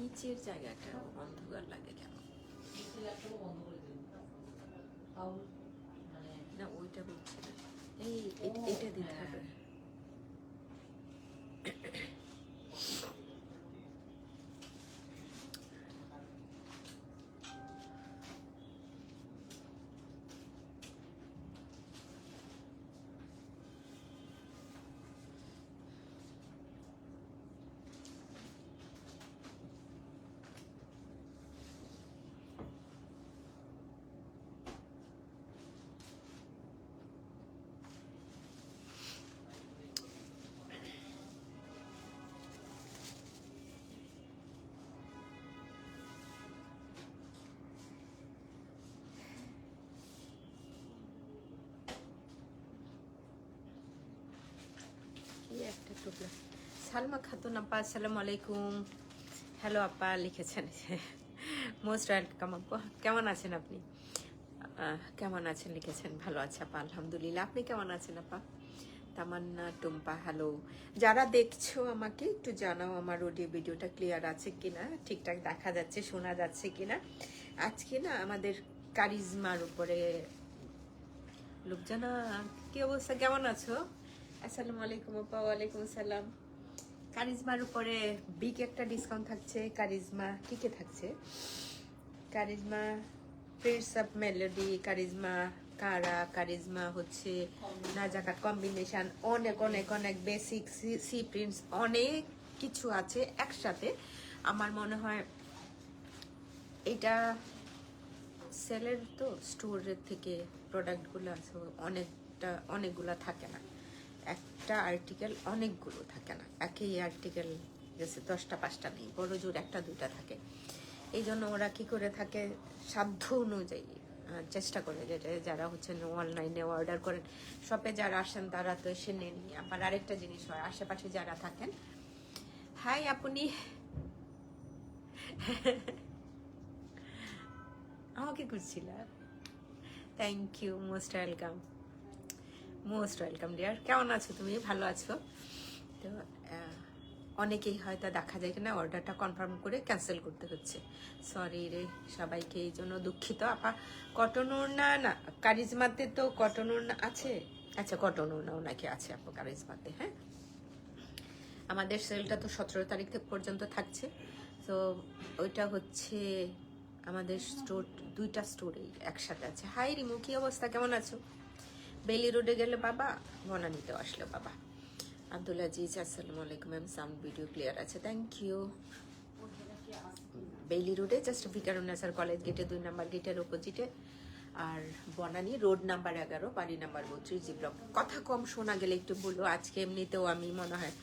নিচের জায়গাটা অন্ধকার লাগে কেন? না ওইটা বলছি না, এইটা দিতে হবে। একটা টুকরা সালমা খাতুন আপা, আসসালামু আলাইকুম। হ্যালো আপা লিখেছেন, মোস্ট ওয়েলকাম আপা। কেমন আছেন আপনি? কেমন আছেন লিখেছেন। ভালো আছে আপা, আলহামদুলিল্লাহ। আপনি কেমন আছেন আপা? তামান্না টুম্পা হ্যালো। যারা দেখছো আমাকে একটু জানাও আমার অডিও ভিডিওটা ক্লিয়ার আছে কিনা, ঠিকঠাক দেখা যাচ্ছে, শোনা যাচ্ছে কিনা। আজকে না আমাদের কারিজমার উপরে লোকজানা, কি অবস্থা, কেমন আছো? আসসালামু আলাইকুম আপা। ওয়ালাইকুম আসসালাম। কারিজমার উপরে বিগ একটা ডিসকাউন্ট থাকছে। কারিজমা কি কে থাকছে? Charisma Prince of melody, charisma কারা, কারিজমা হচ্ছে নাজাকাত কম্বিনেশন, অনেক অনেক অনেক বেসিক সি প্রিন্টস, অনেক কিছু আছে একসাথে। আমার মনে হয় এটা সেলের তো স্টোরের থেকে প্রোডাক্টগুলো আছে অনেকগুলো থাকে না, একটা আর্টিকেল অনেকগুলো থাকে না, একই আর্টিকেল গেছে 10টা 5টা নেই, বড় জোর 1টা 2টা থাকে। এই জন্য ওরা কি করে থাকে, সাধ্য অনুযায়ী চেষ্টা করে, যেটা যারা হচ্ছে অনলাইনে অর্ডার করেন, শপে যারা আসেন তারা তো এসে নেন। আবার আরেকটা জিনিস হয়, আশেপাশে যারা থাকেন, হাই আপনি আমাকে খুঁজছিল। Thank you, most welcome, most welcome dear. কেমন আছো তুমি? ভালো আছো তো? অনেকেই হয়তো দেখা যায় কিনা অর্ডারটা কনফার্ম করে ক্যান্সেল করতে হচ্ছে, সরি রে সবাইকে, এই জন্য দুঃখিত আপা। কটন ওড়না না কারিজমাতে তো কটন ওড়না আছে। আচ্ছা, কটন ওড়নাও নাকি আছে আপু কারিজমাতে? হ্যাঁ, আমাদের সেলটা তো 17 তারিখ পর্যন্ত থাকছে। তো ওইটা হচ্ছে আমাদের স্টোর, 2টা স্টোরেই একসাথে আছে। হাই রিমু, কি অবস্থা, কেমন আছো? বেলি রোডে গেলে বাবা, বনানীতেও আসলো বাবা। আব্দুল আজিজ, আসসালামু আলাইকুম ম্যাম, সাউন্ড ভিডিও ক্লিয়ার আছে, থ্যাংক ইউ। বেইলি রোডে জাস্ট ভিকারুন্নেসার কলেজ গেটে 2 নাম্বার গেটের অপোজিটে, আর বনানী রোড নাম্বার 11, বাড়ি নাম্বার 32, জি ব্লক। কথা কম শোনা গেলে একটু বলো, আজকে এমনিতেও আমি মনে হয়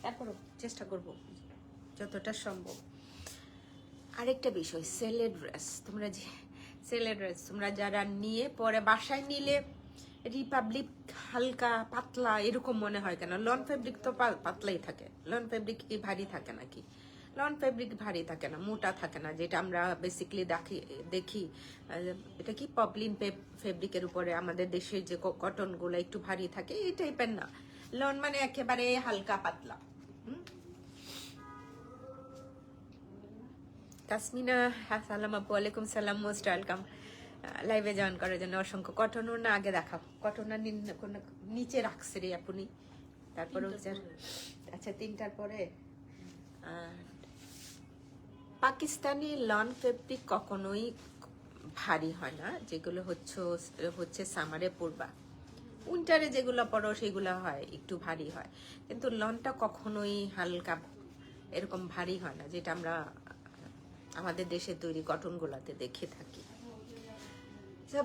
তারপরও চেষ্টা করব যতটা সম্ভব। আরেকটা বিষয়, সেলের ড্রেস, তোমরা যে সেলের ড্রেস তোমরা যারা নিয়ে পরে বাসায় নিলে রিপাবলিক হালকা পাতলা এরকম মনে হয় কেন? লন ফেব্রিক তো পাতলাই থাকে, লন ফেব্রিক কি ভারী থাকে নাকি? লন ফেব্রিক ভারী থাকে না, মোটা থাকে না, যেটা আমরা বেসিক্যালি দেখি। এটা কি পপলিন ফেব্রিকের উপরে আমাদের দেশের যে কটনগুলো একটু ভারী থাকে, এই টাইপের না। লন মানে একেবারে হালকা পাতলা। তাসমিনা, সালাম আপু, ওয়ালাইকুম সালাম, মোস্ট ওয়েলকাম লাইভে জয়েন করার জন্য অসংখ্য। কটন না আগে দেখাও, কটন নিচে রাখছে রে আপনি, তারপরে আচ্ছা 3টার পরে। পাকিস্তানি লন ফেব্রিক কখনোই ভারী হয় না, যেগুলো হচ্ছে সামারে পরবা, উইন্টারে যেগুলো পরো সেগুলো হয় একটু ভারী হয়, কিন্তু লনটা কখনোই হালকা এরকম ভারী হয় না, যেটা আমরা আমাদের দেশের তৈরি কটনগুলোতে দেখে থাকি।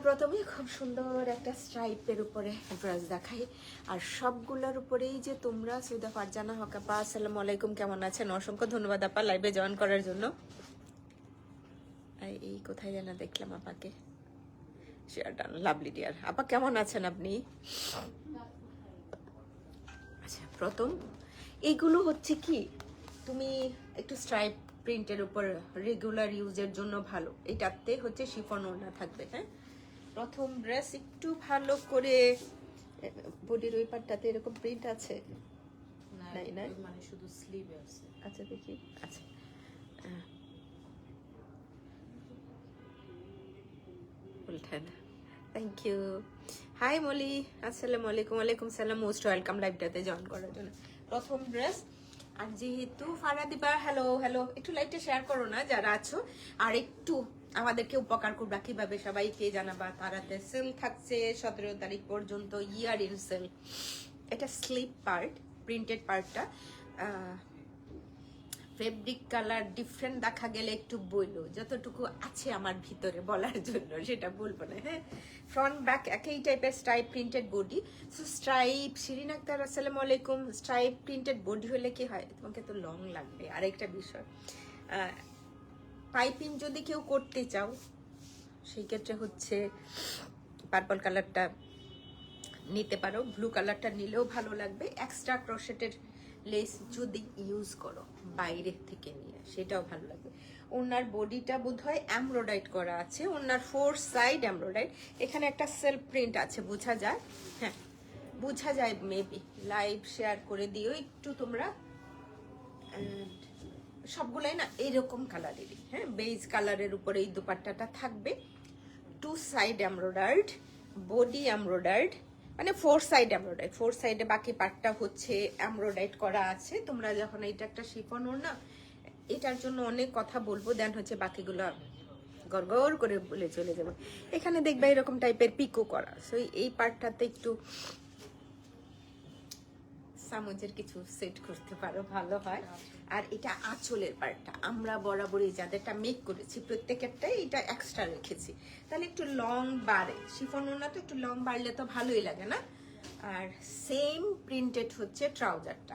প্রথমেই খুব সুন্দর একটা স্ট্রাইপের উপরে ড্রেস দেখাই, আর সবগুলোর উপরেই যে তোমরা সৈয়দা ফারজানা হক আপা, আসসালামু আলাইকুম, কেমন আছেন? অসংখ্য ধন্যবাদ আপা লাইভে জয়েন করার জন্য। এই কোথায় যেন দেখলাম আপাকে, শেয়ার ডান, লাভলি ডিয়ার আপা, কেমন আছেন আপনি? আচ্ছা, প্রথম এইগুলো হচ্ছে কি, তুমি একটু স্ট্রাইপ প্রিন্টের উপর রেগুলার ইউজের জন্য ভালো, এটাতে হচ্ছে শিফন ওড়না থাকবে। হ্যাঁ, প্রথম ড্রেস একটু ভালো করে বডির ওই পাটটাতে এরকম প্রিন্ট আছে, নাই না, মানে শুধু স্লিভে আছে। আচ্ছা দেখি, আচ্ছা উল্টান। Thank you. হাই মলি, আসসালামু আলাইকুম। ওয়ালাইকুম সালাম, মোস্ট ওয়েলকাম লাইভটাতে জয়েন করার জন্য। প্রথম ড্রেস, আর যেহেতু ফারা দিবা, হ্যালো হ্যালো, একটু লাইভটা শেয়ার করো না যারা আছো, আর একটু আমাদেরকে উপকার করবা, কিভাবে সবাইকে জানাবা। তারাতে সেল থাকছে 17 তারিখ পর্যন্ত, ইয়ার ইন সেল। এটা স্লিপ পার্ট, প্রিন্টেড পার্টটা। ফেব্রিক কালার ডিফারেন্ট দেখা গেলে একটু বললো, যতটুকু আছে আমার ভিতরে বলার জন্য সেটা বলবো না। হ্যাঁ, ফ্রন্ট ব্যাক একই টাইপের stripe printed body. So stripe, Shirin Akter আসসালামু আলাইকুম। স্ট্রাইপ প্রিন্টেড বডি হলে কি হয়, তোমাকে তো লং লাগবে। আরেকটা বিষয়, পাইপিং যদি কেউ করতে চাও সেই ক্ষেত্রে হচ্ছে পার্পল কালারটা নিতে পারো, ব্লু কালারটা নিলেও ভালো লাগবে। এক্সট্রা ক্রোশেটের লেস যদি ইউজ করো বাইরে থেকে নিয়ে, সেটাও ভালো লাগবে। ওনার বডিটা বোধহয় এমব্রয়ডারি করা আছে, ওনার 4 সাইড এমব্রয়ডারি। এখানে একটা সেলফ প্রিন্ট আছে, বোঝা যায়। হ্যাঁ, বোঝা যায় মেবি। লাইভ শেয়ার করে দিও একটু তোমরা। সবগুলাই না এরকম কালারেরই, হ্যাঁ, বেজ কালারের উপরে এই দুপাট্টাটা থাকবে। 2 সাইড এমব্রয়ডার্ড, বডি এমব্রয়ডার্ড, মানে 4 সাইড এমব্রয়ডারি। 4 সাইডে বাকি পার্টটা হচ্ছে এমব্রয়ডারি করা আছে। তোমরা যখন এটা একটা শিফন ওড়না না, এটার জন্য অনেক কথা বলবো, দেন হচ্ছে বাকিগুলো গড়গড় করে বলে চলে যাবো। এখানে দেখবে এরকম টাইপের পিকো করা। সো এই পার্টটাতে একটু সামুজের কিছু সেট করতে পারো, ভালো হয়। আর এটা আঁচলের পার্টটা আমরা বরাবরই যাদেরটা মেক করেছি প্রত্যেকেরটাই এটা এক্সট্রা রেখেছি, তাহলে একটু লং বাড়ে। শিফন ওড়না তো একটু লং বাড়লে তো ভালোই লাগে না। আর সেম প্রিন্টেড হচ্ছে ট্রাউজারটা।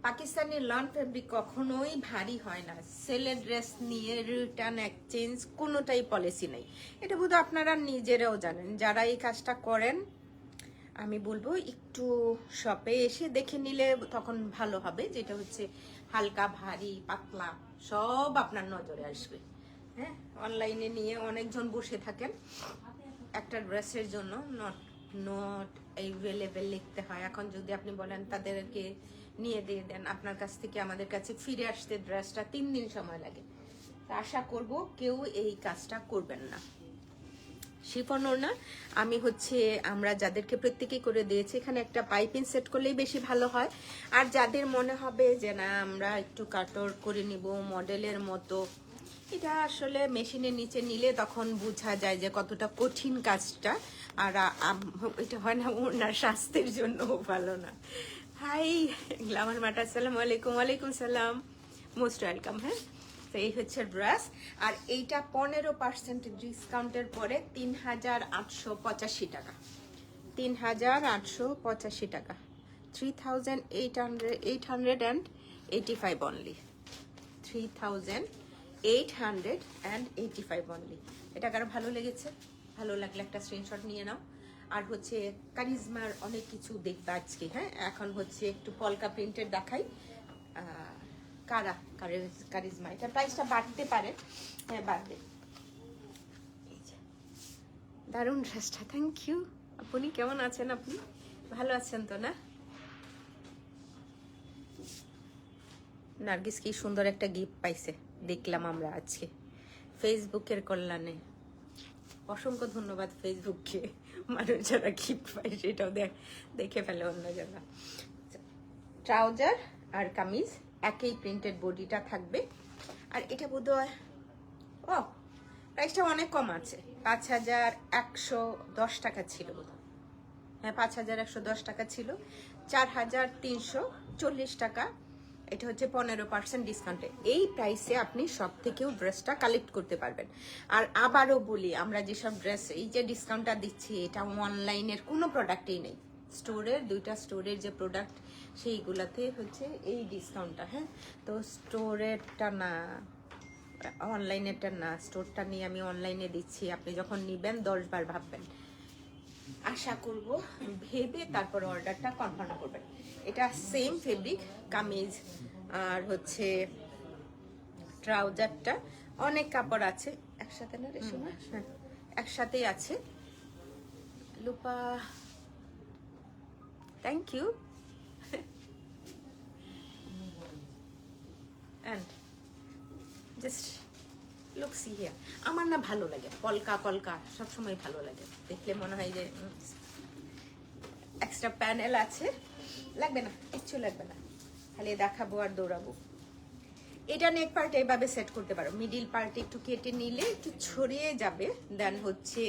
পাকিস্তানি লন ফেব্রিক কখনোই ভারী হয় না। সেলের ড্রেস নিয়ে রিটার্ন এক্সচেঞ্জ কোনোটাই পলিসি নেই। এটা বোধহয় আপনারা নিজেরাও জানেন যারা এই কাজটা করেন। আমি বলবো একটু শপে এসে দেখে নিলে তখন ভালো হবে, যেটা হচ্ছে হালকা, ভারী, পাতলা সব আপনার নজরে আসবে। হ্যাঁ, অনলাইনে নিয়ে অনেকজন বসে থাকেন একটা ড্রেসের জন্য, নট অ্যাভেলেবেল লিখতে হয়। এখন যদি আপনি বলেন তাদেরকে নিয়ে দিয়ে দেন, আপনার কাছ থেকে আমাদের কাছে ফিরে আসতে ড্রেসটা 3 দিন সময় লাগে। আশা করব কেউ এই কাজটা করবেন না। শিফন ওড়না আমি হচ্ছে আমরা যাদেরকে প্রত্যেকেই করে দিয়েছি, এখানে একটা পাইপিং সেট করলেই বেশি ভালো হয়। আর যাদের মনে হবে যে না আমরা একটু কাটর করে নিব মডেলের মতো, এটা আসলে মেশিনের নিচে নিলে তখন বোঝা যায় যে কতটা কঠিন কাজটা। আর এটা হয় না, ওনার স্বাস্থ্যের জন্য ভালো না। হাই গ্লামার মাটা, আসসালামু আলাইকুম। ওয়ালাইকুম সালাম, মোস্ট ওয়েলকাম। হ্যাঁ, তো এই হচ্ছে ড্রেস। আর এইটা 15% ডিসকাউন্টের পরে 3885 টাকা। 3885 টাকা, 3885 অনলি। 3885 অনলি। এটা কারো ভালো লেগেছে? ভালো লাগলে একটা স্ক্রিনশট নিয়ে নাও। আর হচ্ছে কারিজমার অনেক কিছু দেখবে আজকে। হ্যাঁ, এখন হচ্ছে একটু পলকা প্রিন্টের দেখাই। কারিজমা, এটা প্রাইসটা বাড়তে পারে, হ্যাঁ বাড়বে। দারুণ ড্রেসটা, থ্যাংক ইউ। আপনি কেমন আছেন? আপনি ভালো আছেন তো না? নার্গিস কি সুন্দর একটা গিফট পাইছে দেখলাম আমরা আজকে ফেসবুকের কল্যাণে। অসংখ্য ধন্যবাদ ফেসবুককে, মানুষ যারা গিফট পায় সেটাও দেখে ফেলে অন্য জায়গা। ট্রাউজার আর কামিজ একই প্রিন্টেড বডিটা থাকবে। আর এটা বোধহয় প্রাইসটা অনেক কম আছে, 5110 টাকা ছিল বোধহয়। হ্যাঁ, 5110 টাকা ছিল, 4340 টাকা। এটা হচ্ছে 15% ডিসকাউন্টে। এই প্রাইসে আপনি সব থেকেও ড্রেসটা কালেক্ট করতে পারবেন। আর আবারও বলি, আমরা যেসব ড্রেস এই যে ডিসকাউন্টটা দিচ্ছি, এটা অনলাইনের কোনো প্রোডাক্টেই নেই। স্টোরের 2টা স্টোরের যে প্রোডাক্ট সেইগুলাতে হচ্ছে এই ডিসকাউন্টটা। হ্যাঁ, তো স্টোরেরটা না, অনলাইনেরটা না, স্টোরটা নিয়ে আমি অনলাইনে দিচ্ছি। আপনি যখন নেবেন 10 বার ভাববেন। আশা করব ভেবে তারপর অর্ডারটা কনফার্ম করবেন। এটা সেম ফেব্রিক কামিজ আর হচ্ছে ট্রাউজারটা অনেক কাপড় আছে একসাথে না রেশমা? হ্যাঁ, একসাথেই আছে। লুপা থ্যাংক ইউ। অ্যান্ড জাস্ট লুকসি হিয়ার। আমার না ভালো লাগে কলকা কলকা, সবসময় ভালো লাগে দেখলে, মনে হয় যে এক্সট্রা প্যানেল আছে, লাগবে না, কিচ্ছু লাগবে না, খালি দেখাবো আর দৌড়াবো। এটা নেক পার্ট এইভাবে সেট করতে পারো, মিডিল পার্টে একটু কেটে নিলে একটু ছড়িয়ে যাবে, দেন হচ্ছে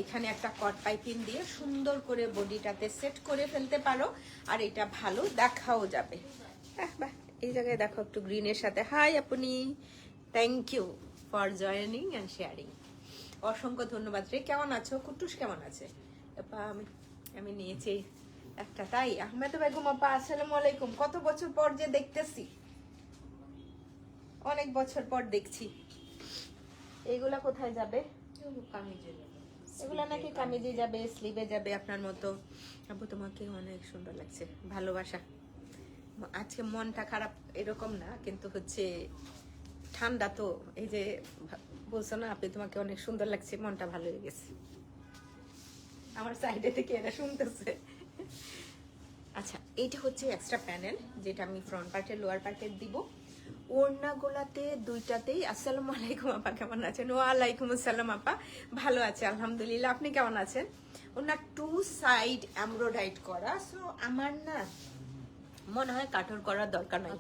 এখানে একটা কট পাইপিং দিয়ে সুন্দর করে বডিটাতে সেট করে ফেলতে পারো, আর এটা ভালো দেখাও যাবে। বাহ, এই জায়গায় দেখো একটু গ্রিনের সাথে। হাই আপনি, thank you for joining and sharing, অসংখ্য ধন্যবাদ রে। কেমন আছো? কুটুস কেমন আছে? আমি নিয়েছি একটা, তাই? আহমেদ বেগম আপা আসসালামু আলাইকুম, কত বছর পর যে দেখতেছি, অনেক বছর পর দেখছি। এগুলা কোথায় যাবে? এগুলা নাকি কামিজে যাবে, স্লিভে যাবে, আপনার মতো। আপু তোমাকে অনেক সুন্দর লাগছে, ভালোবাসা। আজকে মনটা খারাপ এরকম না, কিন্তু হচ্ছে ঠান্ডা তো, এই যে বলছো না আপনি তোমাকে অনেক সুন্দর লাগছে, মনটা ভালো হয়ে গেছে। আমার সাইডে থেকে এরা শুনতেছে। আচ্ছা, এইটা হচ্ছে এক্সট্রা প্যানেল, যেটা আমি ফ্রন্ট পার্টের লোয়ার পার্টের দিব। ওড়না গোলাতে দুইটাতেই। আসসালামু আলাইকুম আপা, কেমন আছেন? ওয়ালাইকুম আসসালাম আপা, ভালো আছে আলহামদুলিল্লাহ, আপনি কেমন আছেন? ওড়না টু সাইড এমব্রয়ডারি করা, সো আমার না মনে হয় কাটর করার দরকার নাই।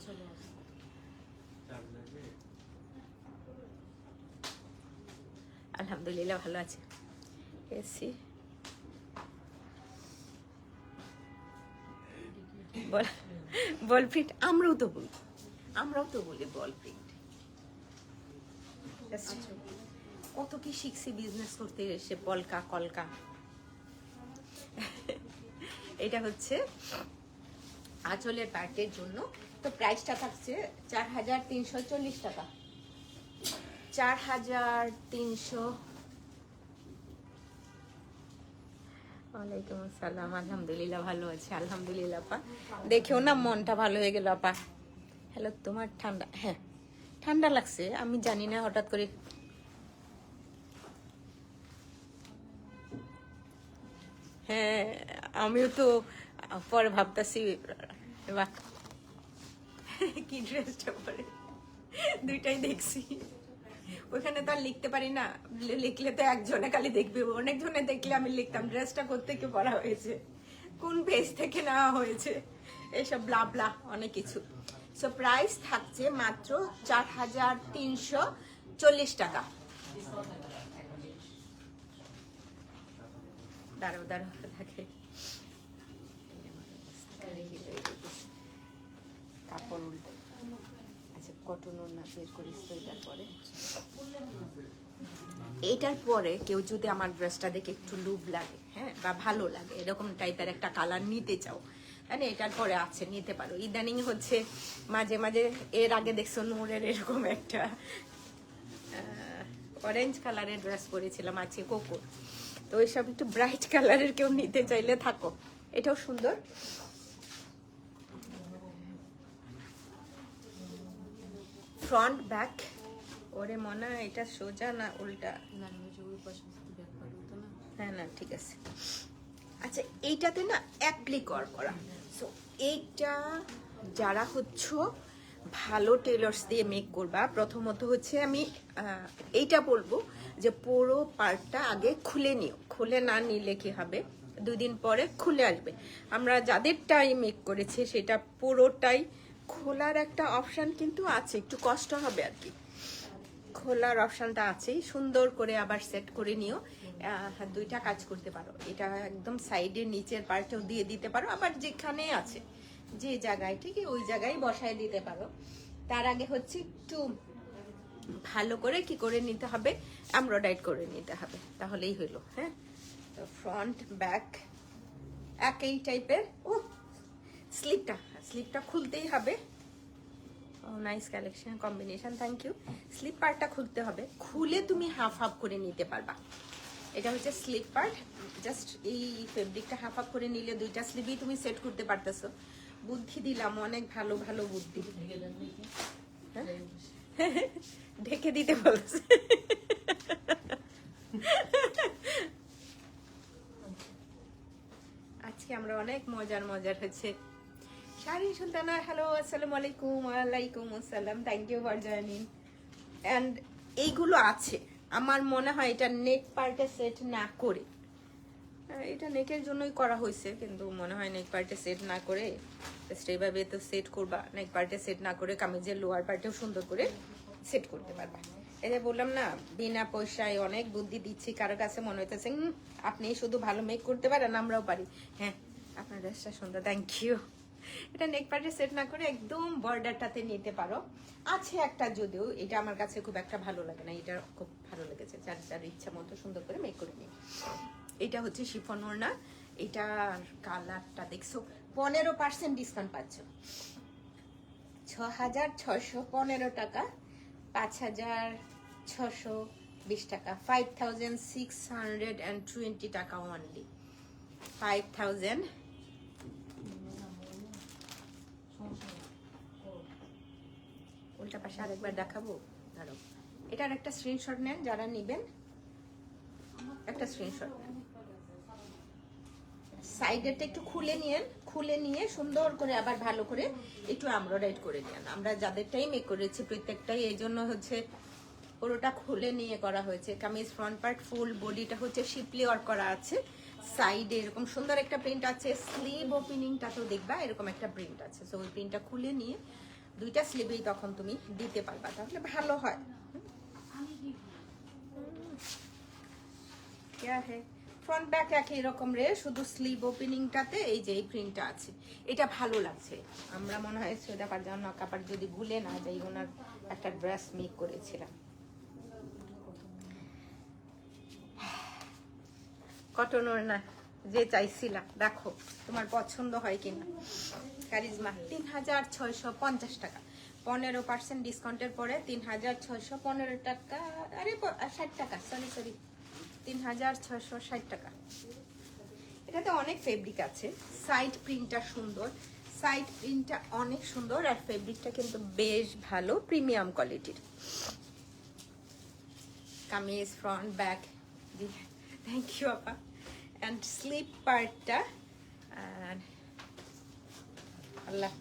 আলহামদুলিল্লাহ ভালো আছে। এসি বল প্রিন্ট, আমরাও তো বলি বল প্রিন্ট। কত কি শিখছি বিজনেস করতে এসে, পলকা কলকা। এটা হচ্ছে আঁচলের পার্টের জন্য, তো প্রাইসটা থাকছে 4340 টাকা। 4300। ওয়ালাইকুম আসসালাম, আলহামদুলিল্লাহ ভালো আছে আলহামদুলিল্লাহ আপা। দেখেও না মনটা ভালো হয়ে গেল আপা। হ্যালো, তোমার ঠান্ডা? হ্যাঁ ঠান্ডা লাগছে, আমি জানি না, হঠাৎ করে। হ্যাঁ আমিও তো পরে ভাবতেছি কি ড্রেসটা পরে, দুইটাই দেখছি। ওইখানে তো আর লিখতে পারি না, লিখলে তো একজনে খালি দেখবে, অনেকজনে দেখলে আমি লিখতাম ড্রেসটা কোত্থেকে পরা হয়েছে, কোন পেজ থেকে নেওয়া হয়েছে, এইসব ব্লা ব্লা অনেক কিছু। সো প্রাইস থাকছে মাত্র 4340 টাকা। দাঁড়াও থাকে কাপড় উল্টে। আচ্ছা, কটন ওড়না বের করিস তো এটার পরে। এটার পরে কেউ যদি আমার ড্রেসটা দেখে একটু লুভ লাগে, হ্যাঁ, বা ভালো লাগে, এরকম টাইপের একটা কালার নিতে চাও, মানে এটার পরে আছে, নিতে পারো। ইদানিং হচ্ছে মাঝে মাঝে, এর আগে দেখছো নূরের এরকম একটা অরেঞ্জ কালারের ড্রেস পরেছিলাম, আছে কোকোর, তো ওইসব একটু ব্রাইট কালারের কেউ নিতে চাইলে থাকো, এটাও সুন্দর। ফ্রন্ট ব্যাক, ওরে মনে হয় এটা সোজা না উল্টা? হ্যাঁ না ঠিক আছে। আচ্ছা, এইটাতে না অ্যাপ্লিকর করা, সো এইটা যারা হচ্ছে ভালো টেলার্স দিয়ে মেক করবা, প্রথমত হচ্ছে আমি এইটা বলবো যে পুরো পার্টটা আগে খুলে নিও। খুলে না নিলে কি হবে, 2 দিন পরে খুলে আসবে। আমরা যাদেরটাই মেক করেছি সেটা পুরোটাই খোলার একটা অপশান কিন্তু আছে, একটু কষ্ট হবে আর কি, খোলার অপশানটা আছেই। সুন্দর করে আবার সেট করে নিও। দুইটা কাজ করতে পারো, এটা একদম সাইডের নিচের পার্টেও দিয়ে দিতে পারো, আবার যেখানে আছে যে জায়গায় ঠিক ওই জায়গায় বসায় দিতে পারো। তার আগে হচ্ছে একটু ভালো করে কি করে নিতে হবে, এমব্রয়ডারি করে নিতে হবে, তাহলেই হলো। হ্যাঁ, তো ফ্রন্ট ব্যাক একই টাইপের। ও স্লিপটা খুলতেই হবে। Nice collection combination, thank you. Slip পার্টটা খুলতে হবে, খুলে তুমি হাফ হাফ করে নিতে পারবা। এটা হচ্ছে স্লিপ পার্ট, জাস্ট এই ফেব্রিকটা হাফ হাফ করে নিলে দুইটা স্লিভই তুমি সেট করতে পারতেছো। বুদ্ধি দিলাম, অনেক ভালো ভালো বুদ্ধি। ঢেকে দিতে বলছে। আজকে আমরা অনেক মজার হচ্ছে। শারীন সুলতানা, হ্যালো, আসসালামু আলাইকুম। ওয়ালাইকুম আসসালাম, thank you for joining. And এইগুলো আছে। আমার মনে হয় এটা নেক পার্টে সেট না করে, এটা নেকের জন্যই করা হয়েছে, কিন্তু মনে হয় নেক পার্টে সেট না করে এইভাবে তো সেট করবা, নেক পার্টে সেট না করে কামিজের লোয়ার পার্টেও সুন্দর করে সেট করতে পারবা। এই যে বললাম না, বিনা পয়সায় অনেক বুদ্ধি দিচ্ছি, কারো কাছে মনে হইতেছে আপনি শুধু ভালো মেক করতে পারেন, আমরাও পারি। হ্যাঁ, আপনার ড্রেসটা সুন্দর, থ্যাংক ইউ। এটা নেক পার্টে সেট না করে একদম বর্ডারটাতে নিতে পারো। আছে একটা, যদিও এটা আমার কাছে খুব একটা ভালো লাগে না, এটা খুব ভালো লেগেছে, যার যার ইচ্ছা মতো সুন্দর করে মেক করে নিই। এটা হচ্ছে শিফন ওড়না, এটার কালারটা দেখছো, 15% ডিসকাউন্ট পাচ্ছ, 6,615 টাকা, 5,620 টাকা, 5,620 টাকা অনলি, 5,000। উল্টা পাশে আরেকবার দেখাবো, দাঁড়াও, এটার একটা স্ক্রিনশট নেন যারা নিবেন, একটা স্ক্রিনশট নেন। সাইডেরটা একটু খুলে নিয়ে সুন্দর করে আবার ভালো করে একটু এমব্রয়ডারি করে নিন। আমরা যাদেরটাই মেক করেছি প্রত্যেকটাই এই জন্য হচ্ছে পুরোটা খুলে নিয়ে করা হয়েছে। কামিজ ফ্রন্ট পার্ট ফুল, বডিটা হচ্ছে শিপলি ওয়ার্ক করা আছে, সাইডে এরকম সুন্দর একটা প্রিন্ট আছে, স্লিভ ওপেনিংটাতেও দেখবা এরকম একটা প্রিন্ট আছে। সো ওই প্রিন্টটা খুলে নিয়ে দুইটা স্লিভেই তখন তুমি দিতে পারবা, তাহলে ভালো হয়। ফ্রন্ট ব্যাক একই রকম রে, শুধু স্লিভ ওপেনিংটাতে এই যে এই প্রিন্টটা আছে, এটা ভালো লাগছে। আমরা মনে হয় সোজা পারজান কাপড় যদি ভুলে না যাই, ওনার একটা ড্রেস মেক করেছিলাম, কটন ওড়না যে চাইছিলাম, দেখো তোমার পছন্দ হয় কিনা। কারিজমা 3,650 টাকা, 15% ডিসকাউন্টের পরে 3,615 টাকা, আরে 60 টাকা, সরি 3,660 টাকা। এটাতে অনেক ফেব্রিক আছে, সাইড প্রিন্টটা সুন্দর, সাইড প্রিন্টটা অনেক সুন্দর, আর ফেব্রিকটা কিন্তু বেশ ভালো, প্রিমিয়াম কোয়ালিটির। কামিজ ফ্রন্ট ব্যাক, থ্যাংক ইউ আপা। অ্যান্ড স্লিপ পার্টটা আল্লাহ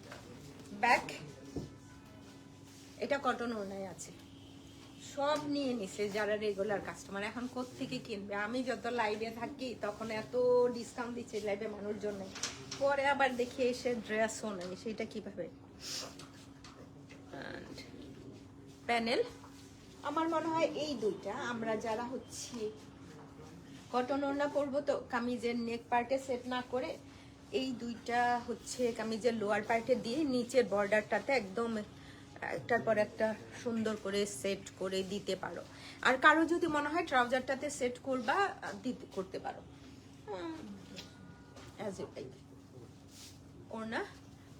ব্যাক, এটা কটন ওড়নায় আছে, সব নিয়ে নিছে যারা রেগুলার কাস্টমার। এখন কোত্থেকে কিনবে? আমি যত লাইভে থাকি তখন এত ডিসকাউন্ট দিচ্ছে লাইভে মানুষ জন্য, পরে আবার দেখি এসে ড্রেসও নেই, সেটা কিভাবে। প্যানেল আমার মনে হয় এই দুইটা, আমরা যারা হচ্ছে কটন ওড়না পরবো তো কামিজের নেক পার্টে সেট না করে এই দুইটা হচ্ছে কামিজের লোয়ার পার্টে দিয়ে নিচের বর্ডারটাতে একদম একটার পর একটা সুন্দর করে সেট করে দিতে পারো। আর কারো যদি মনে হয় ট্রাউজারটাতে সেট করবা, দিতে করতে পারো।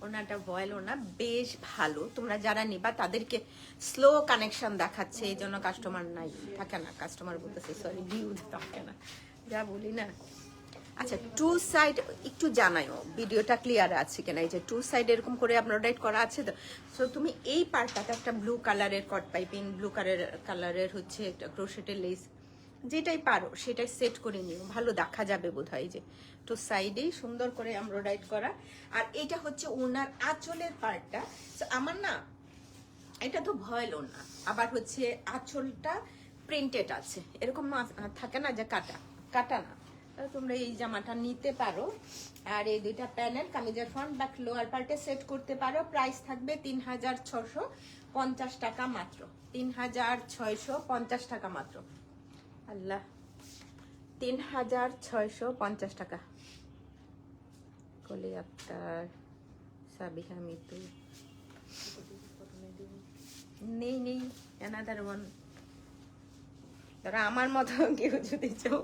ওড়নাটা ভয়েল ওড়না, বেশ ভালো। তোমরা যারা নিবা তাদেরকে স্লো কানেকশন দেখাচ্ছে, এই জন্য কাস্টমার নাই, থাকে না, কাস্টমার বলতেছে সরি, ভিউ থাকে না, যা বলি না। আচ্ছা, টু সাইড একটু জানাইও ভিডিওটা ক্লিয়ার আছে কিনা। এই যে টু সাইড এরকম করে এমব্রয়ডারি করা আছে তো, সো তুমি এই পার্টটাতে একটা ব্লু কালারের কট পাইপিং, ব্লু কালারের হচ্ছে একটা ক্রোশেটের লেস, যেটাই পারো সেটাই সেট করে নিও, ভালো দেখা যাবে বোধহয়। যে টু সাইডেই সুন্দর করে এমব্রয়ডারি করা। আর এটা হচ্ছে ওনার আঁচলের পার্টটা, আমার না এটা তো ভয়েল ওড়না, আবার হচ্ছে আঁচলটা প্রিন্টেড আছে, এরকম থাকে না যে কাটা না, তোমরা এই জামাটা নিতে পারো। আর এই দুইটা প্যানেল কামিজের ফ্রন্ট ব্যাক লোয়ার পার্টে সেট করতে পারো। প্রাইস থাকবে 3,650 টাকা মাত্র, 3,650 টাকা মাত্র। আল্লাহ, 3,650 টাকা। কলি আক্তার, সাবিহা মিতু, নেই অ্যানাদার ওয়ান। ধরো আমার মতো কেউ যদি চাও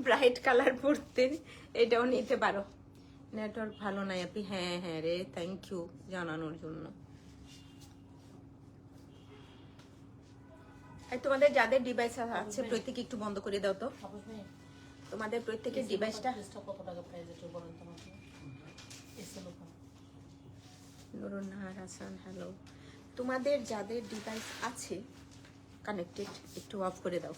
ব্রাইট কালার পরতে, এটাও নিতে পারো। নেটওয়ার্ক ভালো নাই আপনি, হ্যাঁ রে, থ্যাংক ইউ জানানোর জন্য। আর তোমাদের যাদের ডিভাইস আছে প্রত্যেকে একটু বন্ধ করে দাও তো, তোমাদের প্রত্যেকের ডিভাইসটা। নুরুন্নাহার হাসান, হ্যালো। তোমাদের যাদের ডিভাইস আছে কানেক্টেড একটু অফ করে দাও।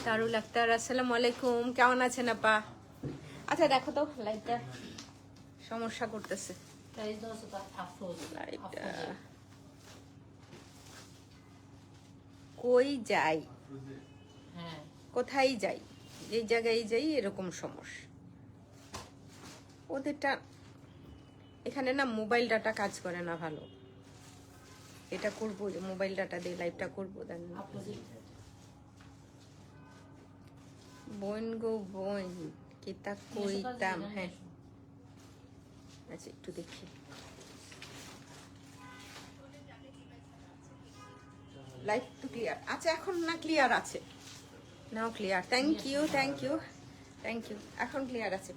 তারুল আক্তার, আসসালামু আলাইকুম, কেমন আছেন আপা? আচ্ছা দেখো তো লাইটটা সমস্যা করতেছে। লাইটটা কই যাই, কোথায় যাই, যে জায়গায় যাই এরকম সমস্যা ওদেরটা। এখানে না মোবাইল ডাটা কাজ করে না ভালো। এটা করবো যে মোবাইল ডাটা দিয়ে লাইভটা করবো। দেন বোন গো বোন কিতা কইতাম। হ্যাঁ আচ্ছা একটু দেখি। লাইভ তো ক্লিয়ার আচ্ছা এখন? না ক্লিয়ার আছে? Now clear. Thank you thank you thank you. এখন ক্লিয়ার আছে।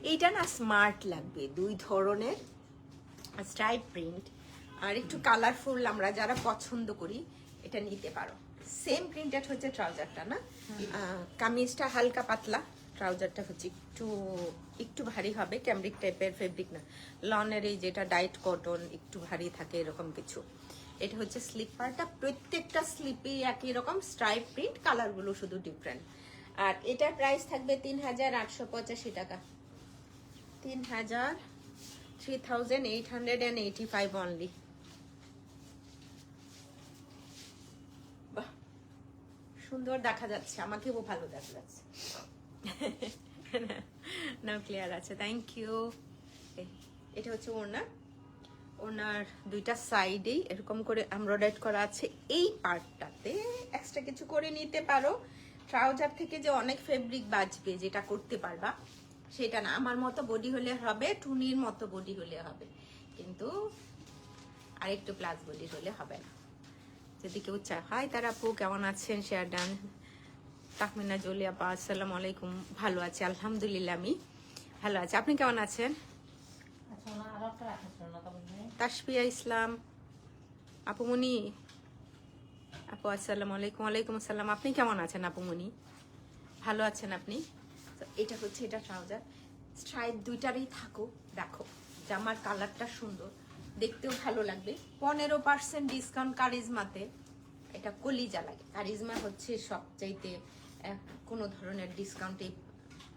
এইটা না স্মার্ট লাগবে, দুই ধরনের স্ট্রাইপ প্রিন্ট আর একটু কালারফুল। আমরা যারা পছন্দ করি এটা নিতে পারো। সেম প্রিন্টেড হচ্ছে ট্রাউজারটা না, কামিজটা হালকা পাতলা, ট্রাউজারটা হচ্ছে একটু একটু ভারী হবে। ক্যামব্রিক টাইপের ফেব্রিক না, লনের এই যেটা ডাইট কটন একটু ভারী থাকে এরকম কিছু। এটা হচ্ছে স্লিপারটা, প্রত্যেকটা স্লিপে একই রকম স্ট্রাইপ প্রিন্ট, কালারগুলো শুধু ডিফারেন্ট। আর এটার প্রাইস থাকবে ৩,৮৮৫ টাকা। 3,885 অনলি। বাহ সুন্দর দেখা যাচ্ছে, আমাকেও ভালো দেখা যাচ্ছে। না ক্লিয়ার আছে। Thank you. এটা হচ্ছে ওড়না, ওনার দুইটা সাইডেই এরকম করে এমব্রয়ডারি করা আছে। এই পার্টটাতে এক্সট্রা কিছু করে নিতে পারো। ট্রাউজার থেকে যে অনেক ফেব্রিক বাঁচবে যেটা করতে পারবা সেটা না। আমার মতো বডি হলে হবে, টুনির মতো বডি হলে হবে, কিন্তু আরেকটু প্লাস বডি হলে হবে না। যদি কেউ চায়। হাই তারা আপু কেমন আছেন? Share done. তাকমিনা জলি আপা আসসালামু আলাইকুম। ভালো আছি আলহামদুলিল্লাহ, আমি ভালো আছি। আপনি কেমন আছেন? তাসফিয়া ইসলাম আপুমনি আপু আসসালামু আলাইকুম। ওয়ালাইকুম আসসালাম। আপনি কেমন আছেন আপুমনি? ভালো আছেন আপনি? তো এটা হচ্ছে, এটা ট্রাউজার স্ট্রাইপ দুইটারই থাকুক। দেখো জামার কালারটা সুন্দর, দেখতেও ভালো লাগবে। 15% ডিসকাউন্ট কারিজমাতে। এটা কলিজা লাগে। কারিজমা হচ্ছে সবচাইতে কোনো ধরনের ডিসকাউন্টেই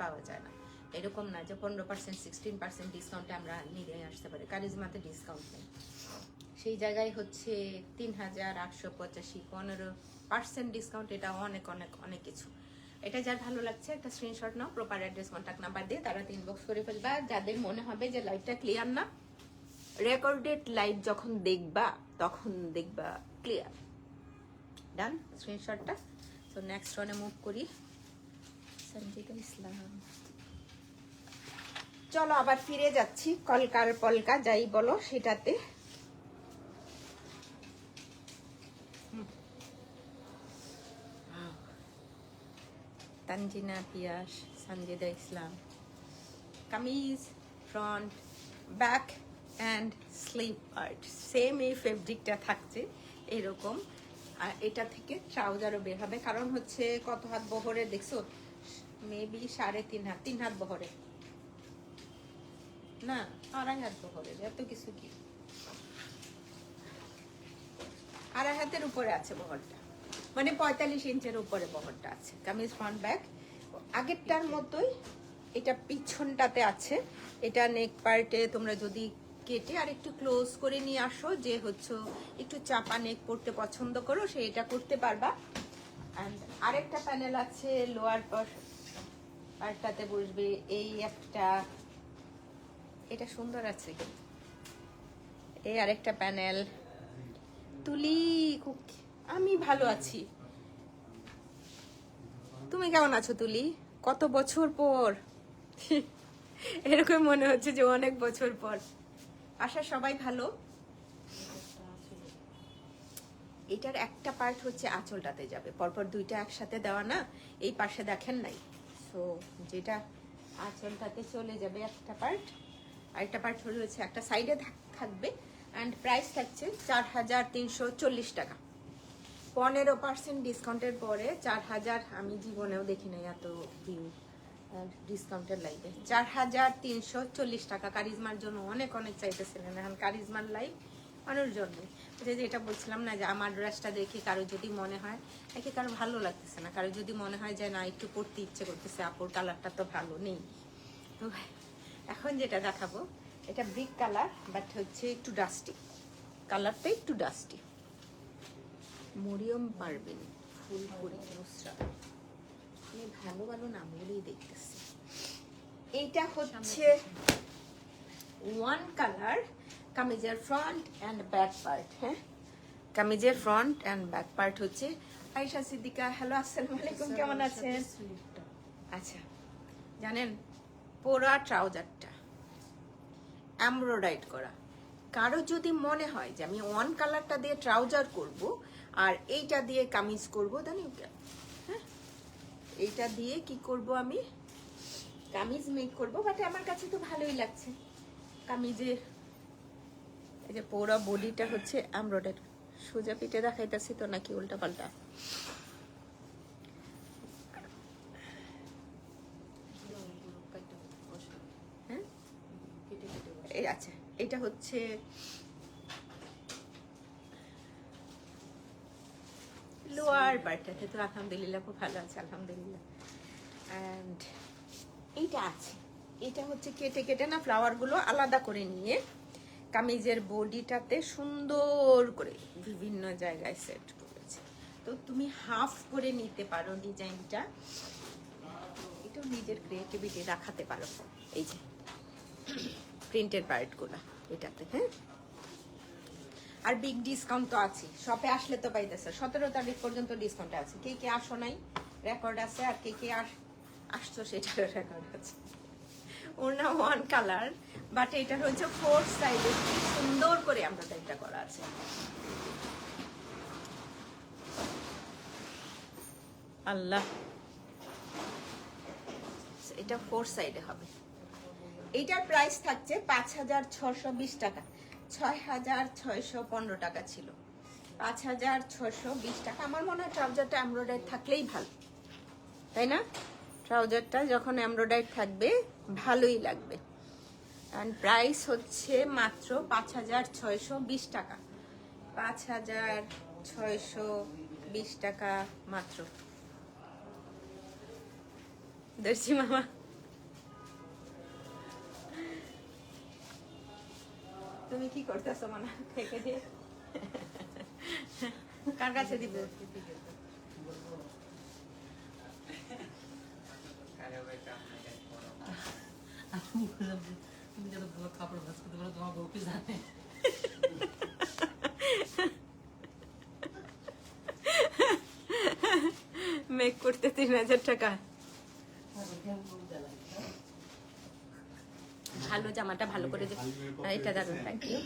পাওয়া যায় না। এরকম না যে 15% 16% ডিসকাউন্টে আমরা নিয়ে আসতে পারি, কারিজমাতে ডিসকাউন্ট নেই। সেই জায়গায় হচ্ছে ৩,৮৮৫, 15% ডিসকাউন্ট। এটা অনেক অনেক অনেক কিছু। এটা যার ভালো লাগছে একটা স্ক্রিনশট নাও, প্রপার অ্যাড্রেস কন্ট্যাক্ট নাম্বার দিয়ে তারা ইনবক্স করে ফেলবা। যাদের মনে হবে যে লাইভটা ক্লিয়ার না, রেকর্ডেড লাইভ যখন দেখবা তখন দেখবা ক্লিয়ার। ডান স্ক্রিনশটটা। তো নেক্সট ওয়ানে মুভ করি। সঞ্জিতা ইসলাম। চলো আবার ফিরে যাচ্ছি কলকার পলকা যাই বলো সেটাতে। Tanjina Piyas, Sanjida Islam. Kameez front back and sleeve part same এই ফেব্রিকটা থাকছে এরকম। আর এটা থেকে ট্রাউজারও বের হবে, কারণ হচ্ছে কত হাত বহরে দেখছো? মেবি 3.5 হাত, 3 হাত বহরে না, 2.5 হাত বহরে। এত কিছু কি, 2.5 হাতের উপরে আছে বহরটা, মানে 45 ইঞ্চের উপরে বহরটা আছে। কামিজ ফ্রন্ট ব্যাক আগেরটার মতোই। এটা পিছনটাতে আছে। এটা নেক পার্টে তোমরা যদি কেটে আর একটু ক্লোজ করে নিয়ে আসো, যে হচ্ছে একটু চাপা নেক পড়তে পছন্দ করো সে এটা করতে পারবা। অ্যান্ড আরেকটা প্যানেল আছে লোয়ার পার্টটাতে বসবে এই একটা, এটা সুন্দর আছে। এই আরেকটা প্যানেল। তুলি আমি ভালো আছি, তুমি কেমন আছো তুলি? কত বছর পর এরকম মনে হচ্ছে যে অনেক বছর পর। আশা সবাই ভালো। এটার একটা পার্ট হচ্ছে আঁচলটাতে যাবে, পরপর দুইটা একসাথে দেওয়া না, এই পাশে দেখেন নাই। সো যেটা আঁচলটাতে চলে যাবে একটা পার্ট, আরেকটা পার্ট হচ্ছে একটা সাইডে থাকবে। অ্যান্ড প্রাইস থাকছে 4,340 টাকা। 15% ডিসকাউন্টের পরে 4,000 আমি জীবনেও দেখি নাই এত ভিউ ডিসকাউন্টের লাইভে। 4,340 টাকা। কারিজমার জন্য অনেক অনেক চাইতেছিলেন, এখন কারিজমার লাইভ মানুষজন নেই। যেটা বলছিলাম না, যে আমার ড্রেসটা দেখে কারো যদি মনে হয়, একে কারো ভালো লাগতেছে না, কারো যদি মনে হয় যে না একটু পড়তে ইচ্ছে করতেছে, আপুর কালারটা তো ভালো নেই, তো এখন যেটা দেখাবো এটা ব্রিক কালার, বাট হচ্ছে একটু ডাস্টি, কালারটা একটু ডাস্টি। মরিয়ম পারবেন, ফুলপুরি, নুসরাত, আমি ভালো ভালো নামগুলোই দেখতেছি। এইটা হচ্ছে ওয়ান কালার কামিজের ফ্রন্ট অ্যান্ড ব্যাক পার্ট। হ্যাঁ, কামিজের ফ্রন্ট অ্যান্ড ব্যাক পার্ট হচ্ছে। আয়েশা সিদ্দিকা, হ্যালো, আসসালামু আলাইকুম, কেমন আছেন? আচ্ছা, জানেন পোড়া ট্রাউজারটা এমব্রয়ডারি করা। কারো যদি মনে হয় যে আমি ওয়ান কালারটা দিয়ে ট্রাউজার করব আর এইটা দিয়ে কামিজ করব, দেন ইউ ক্যান। হ্যাঁ, এইটা দিয়ে কি করব, আমি কামিজ মেক করব, বাট আমার কাছে তো ভালোই লাগছে। কামিজের এই যে পুরো বডিটা হচ্ছে এমব্রয়ডারি। সোজা পিঠে দেখাইতেছি তো নাকি উল্টা পাল্টা? হ্যাঁ, এই আচ্ছা, এটা হচ্ছে লোয়ার পার্টটাতে তো আলহামদুলিল্লাহ খুব ভালো আছে, আলহামদুলিল্লাহ। অ্যান্ড এইটা আছে, এটা হচ্ছে কেটে কেটে না ফ্লাওয়ারগুলো আলাদা করে নিয়ে কামিজের বডিটাতে সুন্দর করে বিভিন্ন জায়গায় সেট করেছে। তো তুমি হাফ করে নিতে পারো ডিজাইনটা, এটাও নিজের ক্রিয়েটিভিটি রাখাতে পারো। এই যে প্রিন্টের পার্টগুলো এটাতে। হ্যাঁ, আর বিগ ডিসকাউন্ট তো আছে, শপে আসলে তো পাইতেছে। 17 তারিখ পর্যন্ত ডিসকাউন্ট আছে। কে কে আসো নাই রেকর্ড আছে, আর কে কে আসছো সেটারও রেকর্ড আছে। ওনা ওয়ান কালার, বাট এটা হচ্ছে 4 সাইডে কি সুন্দর করে এমব্রয়ডারিটা করা আছে। আল্লাহ, এটা 4 সাইডে হবে। এইটার প্রাইস থাকছে 5,620 টাকা, 6,615 টাকা ছিল, 5,620 টাকা। আমার মনে হয় ট্রাউজারটা এমব্রয়ডারি থাকলেই ভালো, তাই না? ট্রাউজারটা যখন এমব্রয়ডারি থাকবে ভালোই লাগবে। অ্যান্ড প্রাইস হচ্ছে মাত্র 5,620 টাকা, 5,620 টাকা মাত্র। দর্শি মামা, তুমি কি করতেছো? মানে থেকে দিয়ে কার কাছে দিব? মেক করতে 3,000 টাকা। ভালো জামাটা ভালো করে এটা দারুন, থ্যাংক ইউ।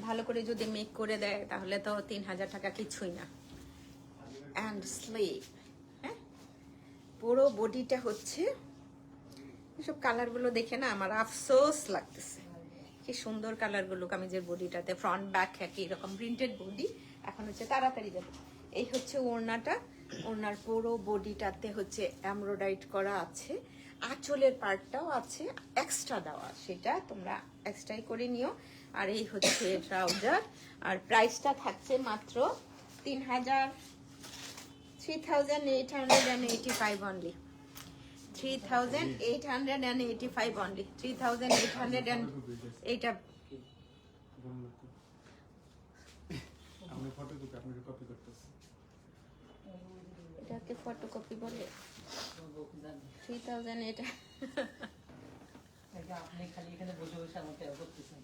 ভালো করে যদি মেক করে দেয় তাহলে তো 3,000 টাকা কিছুই না। অ্যান্ড স্লিভ, হ্যাঁ, পুরো বডিটা হচ্ছে এসব কালারগুলো দেখে না আমার আফসোস লাগতেছে। কি সুন্দর কালারগুলো কামিজের বডিটাতে, ফ্রন্ট ব্যাক একই রকম প্রিন্টেড বডি। এখন হচ্ছে তাড়াতাড়ি যাবে। এই হচ্ছে ওড়নাটা, ওড়নার পুরো বডিটাতে হচ্ছে এমব্রয়ডারি করা আছে। আঁচলের পার্টটাও আছে এক্সট্রা দেওয়া, সেটা তোমরা এক্সট্রাই করে নিও। আর এই হচ্ছে ট্রাউজার, আর প্রাইসটা থাকছে মাত্র 3,885 অনলি, 3,885 অনলি, 3,800 এইটা। এটাকে ফটোকপি বলে? 3,000 এটা আপনি খালি এখানে বসে বসে আমাকে করতেছেন।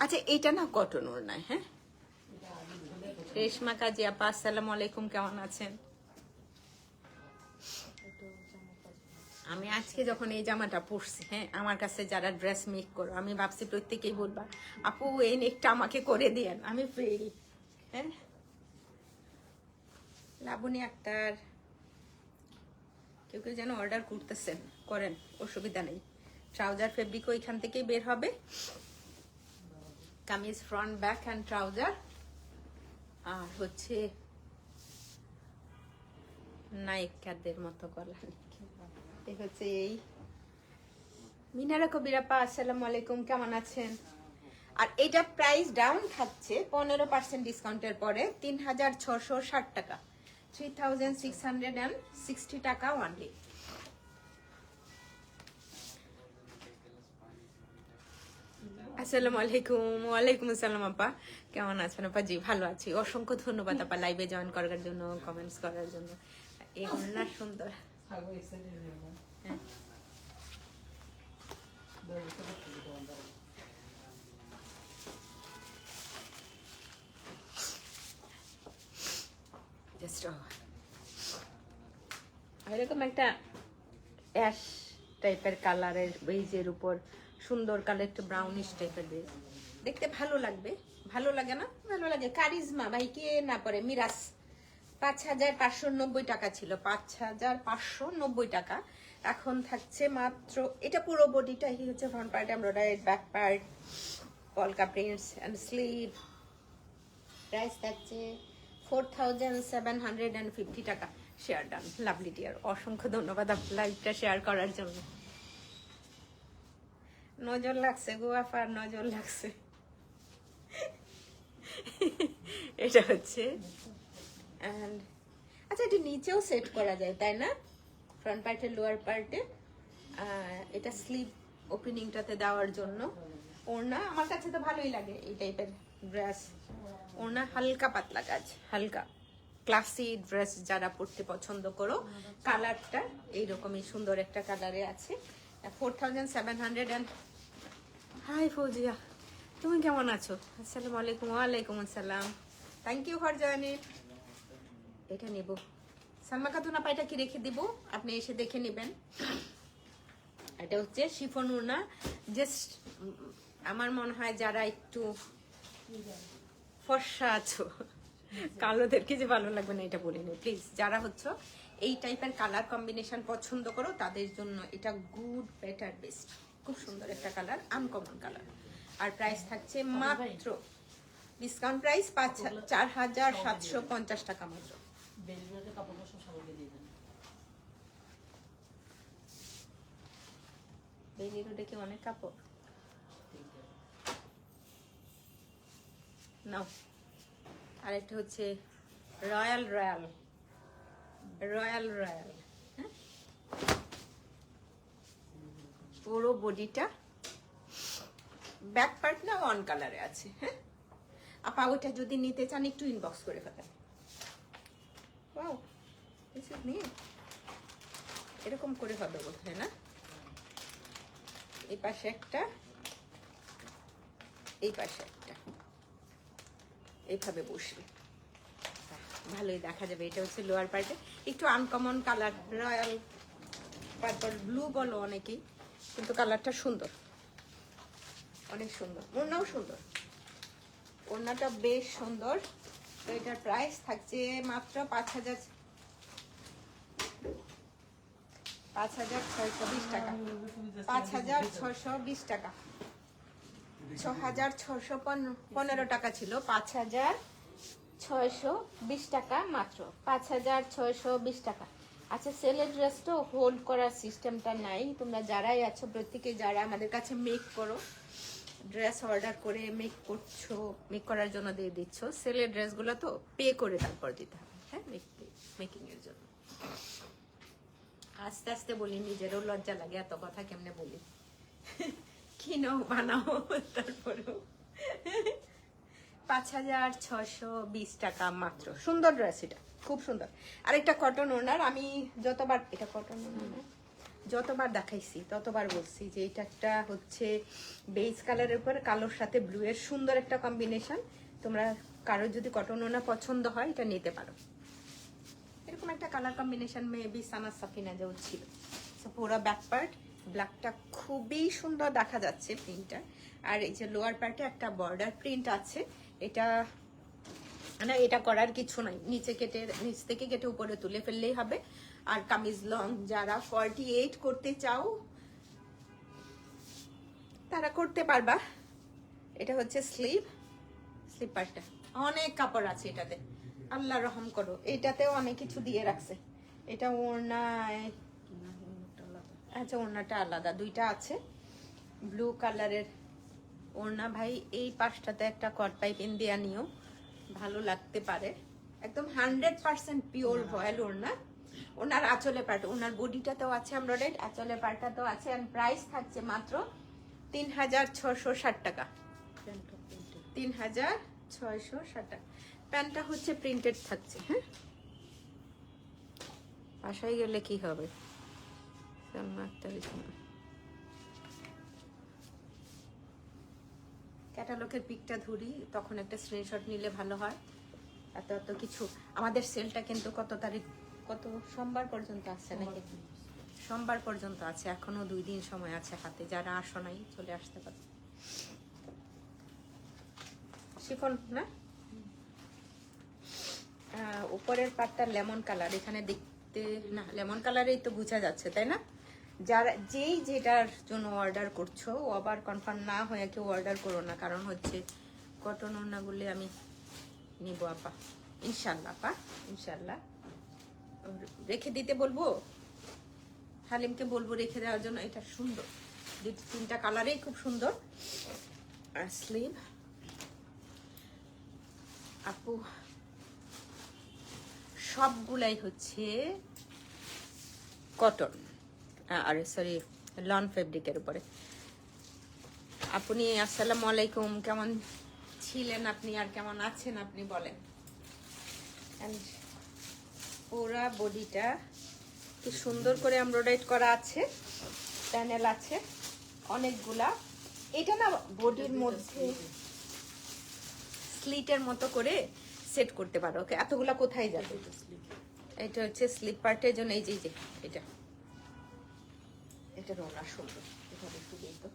আচ্ছা, এটা না কটন ওড়নায়। হ্যাঁ, রেশমা কাজী আপা, আসসালামু আলাইকুম, কেমন আছেন? আমি আজকে যখন এই জামাটা পরছি, হ্যাঁ, আমার কাছে যারা ড্রেস মেক করো, আমি ভাবছি প্রত্যেকেই বলবা আপু এই নেকটা আমাকে করে দিয়েন, আমি ফেল। হ্যাঁ, লাবণী আক্তার, কেউ কেউ যেন অর্ডার করতেছেন, করেন, অসুবিধা নেই। ট্রাউজার ফেব্রিকও এখান থেকেই বের হবে। Kameez front back and trouser, আর হচ্ছে নায়িকাদের মতো গলা। এই হচ্ছে এই মিনারা কবিরাপা, আসসালামু আলাইকুম, কেমন আছেন? আর এটা প্রাইস ডাউন থাকছে 15% ডিসকাউন্টের পরে 3,660 টাকা, 3660 টাকা অনলি। আসসালামু আলাইকুম। ওয়ালাইকুম আসসালাম আপা, কেমন আছেন আপা? জি ভালো আছি, অসংখ্য ধন্যবাদ আপা লাইভে জয়েন করার জন্য, কমেন্টস করার জন্য। এই ওড়না সুন্দর। থাকবো এক্সাইটেড হয়ে গেলাম। হ্যাঁ। ব্যবস্থা করতে হবে তোমার দ্বারা। জাস্ট এরকম একটা অ্যাশ টাইপের কালারের বেজের উপর সুন্দর কালার, একটু ব্রাউনিশ টাইপের বেজ, দেখতে ভালো লাগবে। ভালো লাগে না? ভালো লাগে। কারিজমা ভাই কে না পরে, মিরাজ 5590 টাকা ছিল, 5590 টাকা। এখন থাকছে মাত্র, এটা পুরো বডিটাই হচ্ছে front part embroidery, back part polka prints and sleeve. Price থাকছে 4750 টাকা। শেয়ার ডান, লাভলি ডিয়ার, অসংখ্য ধন্যবাদ আপনার লাইভটা শেয়ার করার জন্য। নজর লাগছে গো আফার, নজর লাগছে। এটা হচ্ছে and আচ্ছা, এটা নিচেও সেট করা যায় তাই না? ফ্রন্ট পার্টের লোয়ার পার্টে এটা স্লিভ ওপেনিংটাতে দেওয়ার জন্য। ওড়না আমার কাছে তো ভালোই লাগে এই টাইপের ড্রেস। ওড়না হালকা পাতলা কাজ, হালকা ক্লাসি ড্রেস যারা পরতে পছন্দ করো। কালারটা এইরকমই সুন্দর একটা কালারে আছে। 4700 হাই ফৌজিয়া, তুমি কেমন আছো? আসসালামু আলাইকুম। ওয়ালাইকুম আসসালাম, থ্যাংক ইউ ফর জয়েনিং। এটা নেব সালমা খাতুন আপা, এটা কি রেখে দিব, আপনি এসে দেখে নেবেন। এটা হচ্ছে শিফন ওড়না। জাস্ট আমার মনে হয় যারা একটু ফর্সা আছো, কালোদেরকে যে ভালো লাগবে না এটা বলিনি প্লিজ। যারা হচ্ছে এই টাইপের কালার কম্বিনেশন পছন্দ করো তাদের জন্য এটা গুড, বেটার, বেস্ট। খুব সুন্দর একটা কালার, আনকমন কালার। আর প্রাইস থাকছে মাত্র, ডিসকাউন্ট প্রাইস 4750 টাকা মাত্র। বেলভেটের কাপড় সব সবাইকে দিয়ে দেন। বেলি রোডে কি অনেক কাপড় নাও। আর একটা হচ্ছে রয়্যাল রয়্যাল রয়্যাল রয়্যাল, হ্যাঁ, পুরো বডিটা ব্যাক পার্ট না অন কালারে আছে। হ্যাঁ আপা, ওইটা যদি নিতে চান একটু ইনবক্স করে ফেলেন। Wow, this is new. এরকম করে হবে বোধহয় না? এই পাশে একটা, এই পাশে একটা, এইভাবে বসবে, ভালোই দেখা যাবে। এটা হচ্ছে লোয়ার পার্টে, একটু uncommon colour, royal purple blue বলো অনেকেই, কিন্তু কালারটা সুন্দর, অনেক সুন্দর। ওড়নাও সুন্দর, ওড়নাটা বেশ সুন্দর। তো এটার প্রাইস থাকছে মাত্র 5620 টাকা। 5620 টাকা, 6615 টাকা ছিল, 5620 টাকা মাত্র, 5620 টাকা। আচ্ছা, সেলের ড্রেস তো হোল্ড করার সিস্টেমটা নাই। তোমরা যারাই আছো প্রত্যেকে যারা আমাদের কাছে মেক করো, ড্রেস অর্ডার করে মেক করছো, মেক করার জন্য দিয়ে দিচ্ছ, সেলের ড্রেসগুলো তো পে করে তারপর দিতে হবে। হ্যাঁ, মেকিং এর জন্য আস্তে আস্তে বলি, নিজেরও লজ্জা লাগে এত কথা কেমনে বলি। কিনো বানাও, তারপরেও 5620 টাকা মাত্র। সুন্দর ড্রেস, এটা খুব সুন্দর। আরেকটা কটন ওনার, আমি যতবার, এটা কটন ওনার যতবার দেখাইছি ততবার বলছি যে এটা একটা হচ্ছে বেজ কালারের উপর কালোর সাথে ব্লু এর সুন্দর একটা কম্বিনেশন। তোমরা কারো যদি কটন ওনা পছন্দ হয় এটা নিতে পারো। এরকম একটা কালার কম্বিনেশন মেবি সানা সাফিনা যে ছিল। পুরো ব্যাক পার্ট ব্ল্যাকটা খুবই সুন্দর দেখা যাচ্ছে প্রিন্টটা। আর এই যে লোয়ার পার্টে একটা বর্ডার প্রিন্ট আছে। এটা না, এটা করার কিছু নাই, নিচে কেটে, নিচ থেকে কেটে উপরে তুলে ফেললেই হবে। আর কামিজ লং যারা 48 করতে চাও তারা করতে পারবা। এটা হচ্ছে স্লিভ, স্লিভ পার্টটা অনেক কাপড় আছে এটাতে, আল্লাহ রহম করো। এটাতেও অনেক কিছু দিয়ে রাখছে। এটা ওড়নায়, আচ্ছা ওড়নাটা আলাদা, দুইটা আছে। ব্লু কালারের ওড়না ভাই, এই পাশটাতে একটা কট পাইপিং দেওয়া নিও, ভালো লাগতে পারে। একদম 100% পিওর ভয়েল ওড়না। ওনার আঁচলে পাট, ওনার বডিটাতেও আছে এমব্রয়ডারি, আঁচলে পাটটাতেও আছে। এন্ড প্রাইস থাকছে মাত্র 3660 টাকা। 3660 টাকা। প্যান্টটা হচ্ছে প্রিন্টেড থাকছে। হ্যাঁ, বাসায় গেলে কি হবে? ক্যাটালগের পিকটা ধরি, তখন একটা স্ক্রিনশট নিলে ভালো হয়। এত এত কিছু। আমাদের সেলটা কিন্তু কত তারিখ, কত সোমবার পর্যন্ত আছে নাকি? সোমবার পর্যন্ত আছে, এখনো 2 দিন সময় আছে হাতে। যারা আসো নাই চলে আসতে পারো। শিফন না, উপরের পাটটা লেমন কালার, এখানে দেখতে না লেমন কালারেই তো বোঝা যাচ্ছে, তাই না? যারা যেই যেটার জন্য অর্ডার করছো, ও আবার কনফার্ম না হয়ে কেউ অর্ডার করো না, কারণ হচ্ছে কটন ওড়নাগুলি আমি নিব আপা, ইনশাল্লাহ আপা, ইনশাল্লাহ। রেখে দিতে বলবো, হালিমকে বলবো রেখে দেওয়ার জন্য। এটা সুন্দর, 2-3টা কালারেই খুব সুন্দর। আর স্লিভ আপু সবগুলাই হচ্ছে কটন, আর সরি লন ফেব্রিকের উপরে। আপনি আসসালামু আলাইকুম, কেমন ছিলেন আপনি আর কেমন আছেন আপনি বলেন। And পুরা বডিটা কি সুন্দর করে এমব্রয়ডারি করা আছে, প্যানেল আছে অনেকগুলা। এটা না বডির মধ্যে স্লিটের মতো করে সেট করতে পারো। ওকে, এতগুলা কোথায় যাবে? এটা হচ্ছে স্লিপ পার্টের জন্য। এই যে এটা এটা রোনা সুন্দর, এটা একটু দিই তো।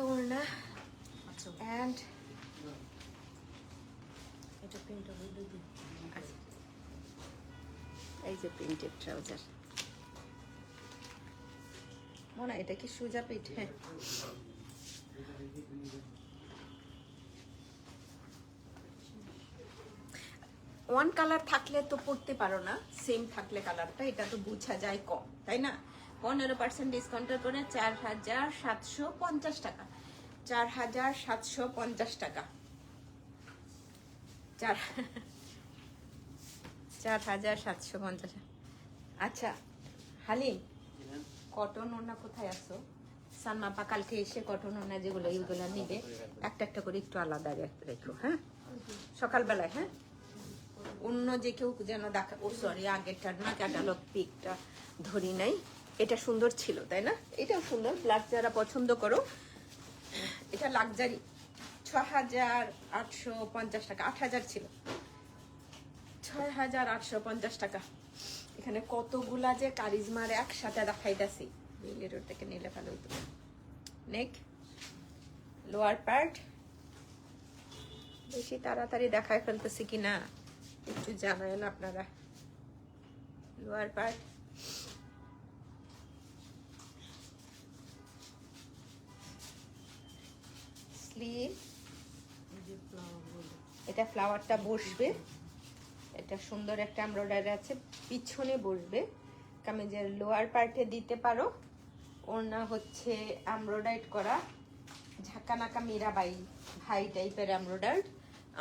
ওড়না এন্ড এটা প্রিন্ট হবে দিদি। এই যে প্রিন্টেড ট্রাউজার। মনে এটা কি সুজা পিঠ? হ্যাঁ, ওয়ান কালার থাকলে তো পড়তে পারো না, সেম থাকলে কালারটা এটা তো বোঝা যায় কম, তাই না? 15% ডিসকাউন্টের করে 4750 টাকা। 4750 টাকা। 4750। আচ্ছা হালিম, কটন ওড়না কোথায় আছো? সালমা আপা কালকে এসে কটন ওড়না যেগুলো এইগুলো নিবে, একটা একটা করে একটু আলাদা রেখো। হ্যাঁ, সকালবেলায়। হ্যাঁ, অন্য যে কেউ যেন দেখা। ও সরি, আগেরটার না ক্যাটালগ পিকটা ধরি নাই। এটা সুন্দর ছিল, তাই না? এটাও সুন্দর, ব্ল্যাক যারা পছন্দ করো। এটা লাক্সারি, 6850 টাকা। 8000 ছিল, 6850 টাকা। এখানে কতগুলা যে কারিজমার একসাথে দেখাইতেছি, বিলের থেকে নিলে ভালো হতো। নেক, লোয়ার পার্ট বেশি তাড়াতাড়ি দেখায় ফেলতেছি কিনা একটু জানাবেন আপনারা। লোয়ার পার্ট স্লিভ, এটা ফ্লাওয়ারটা বসবে, এটা সুন্দর একটা এমব্রয়ডারি আছে, পিছনে বসবে। কামিজের লোয়ার পার্টে দিতে পারো। ওড়না হচ্ছে এমব্রয়ডারি করা, ঝাঁকানাকা মীরাবাই ভাই টাইপের এমব্রয়ডারি,